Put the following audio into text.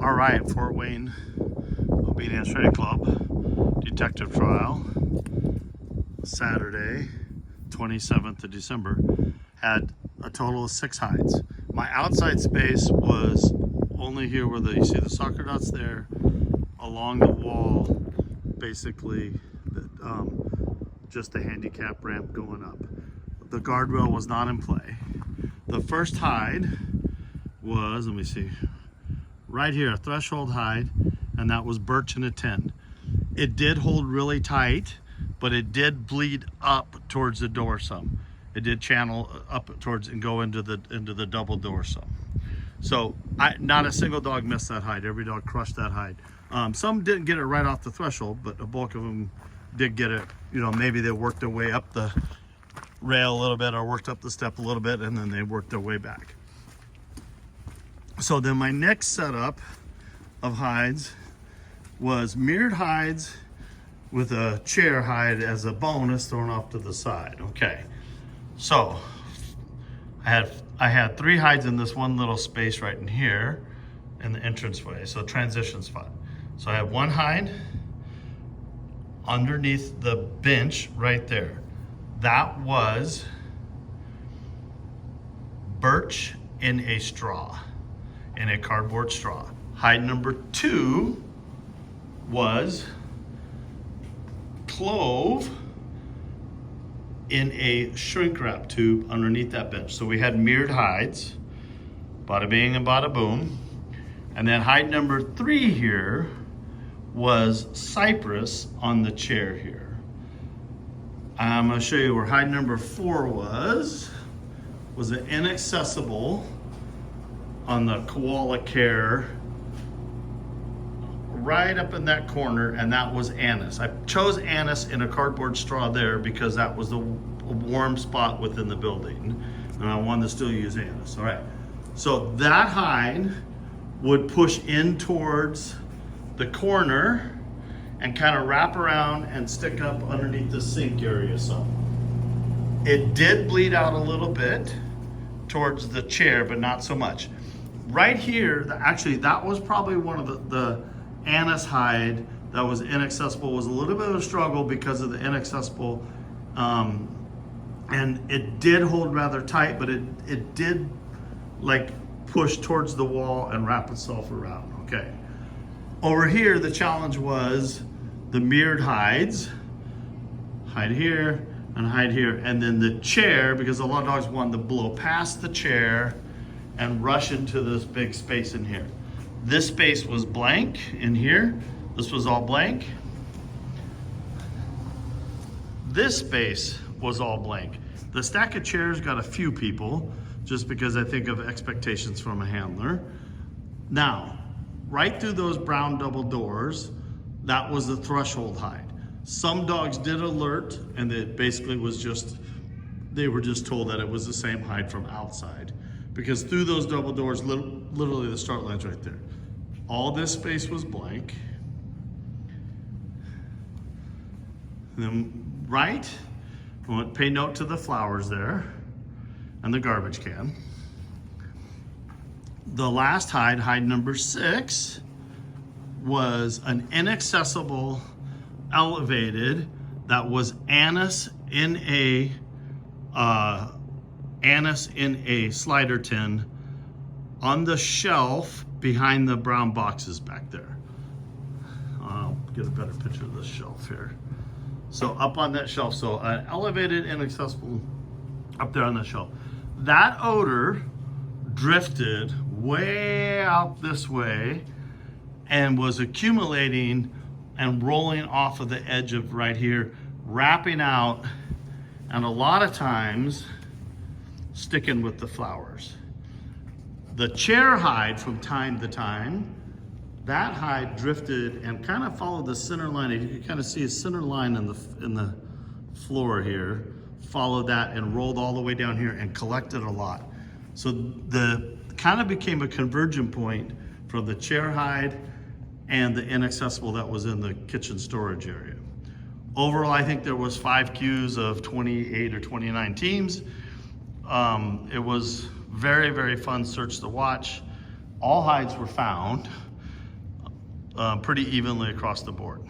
All right, Fort Wayne Obedience Radio Club detective trial, Saturday, 27th of December, had a total of 6 hides. My outside space was only here where you see the soccer dots there, along the wall, basically, just the handicap ramp going up. The guardrail was not in play. The first hide was, let me see, right here, a threshold hide, and that was birch and a 10. It did hold really tight, but it did bleed up towards the dorsum. It did channel up towards and go into the double dorsum. So not a single dog missed that hide. Every dog crushed that hide. Some didn't get it right off the threshold, but a bulk of them did get it. You know, maybe they worked their way up the rail a little bit or worked up the step a little bit, and then they worked their way back. So then my next setup of hides was mirrored hides with a chair hide as a bonus thrown off to the side. Okay, so I had 3 hides in this one little space right in here in the entranceway, so transition spot. So I have 1 hide underneath the bench right there. That was birch in a straw, in a cardboard straw. Hide number 2 was clove in a shrink wrap tube underneath that bench. So we had mirrored hides, bada bing and bada boom. And then hide number 3 here was cypress on the chair here. I'm gonna show you where hide number 4 was an inaccessible on the koala care right up in that corner, and that was anise. I chose anise in a cardboard straw there because that was the warm spot within the building, and I wanted to still use anise. All right, so that hide would push in towards the corner and kind of wrap around and stick up underneath the sink area some. It did bleed out a little bit towards the chair, but not so much. Right here, actually, that was probably one of the anise hide that was inaccessible. Was a little bit of a struggle because of the inaccessible, and it did hold rather tight, but it did like push towards the wall and wrap itself around. Okay. Over here, the challenge was the mirrored hides, hide here and hide here, and then the chair, because a lot of dogs wanted to blow past the chair and rush into this big space in here. This space was blank in here. This was all blank. This space was all blank. The stack of chairs got a few people, just because I think of expectations from a handler. Now, right through those brown double doors, that was the threshold hide. Some dogs did alert, and it basically was just, they were just told that it was the same hide from outside, because through those double doors, literally the start line's right there. All this space was blank. And then right, pay note to the flowers there and the garbage can. The last hide, hide number 6, was an inaccessible elevated that was anise in a slider tin on the shelf behind the brown boxes back there. I'll get a better picture of this shelf here. So up on that shelf, so an elevated inaccessible up there on the shelf. That odor drifted way out this way and was accumulating and rolling off of the edge of right here, wrapping out, and a lot of times sticking with the flowers. The chair hide, from time to time, that hide drifted and kind of followed the center line. You can kind of see a center line in the floor here, followed that and rolled all the way down here and collected a lot. So the kind of became a convergent point from the chair hide and the inaccessible that was in the kitchen storage area. Overall, I think there was 5 queues of 28 or 29 teams. It was very, very fun search to watch. All hides were found. pretty evenly across the board.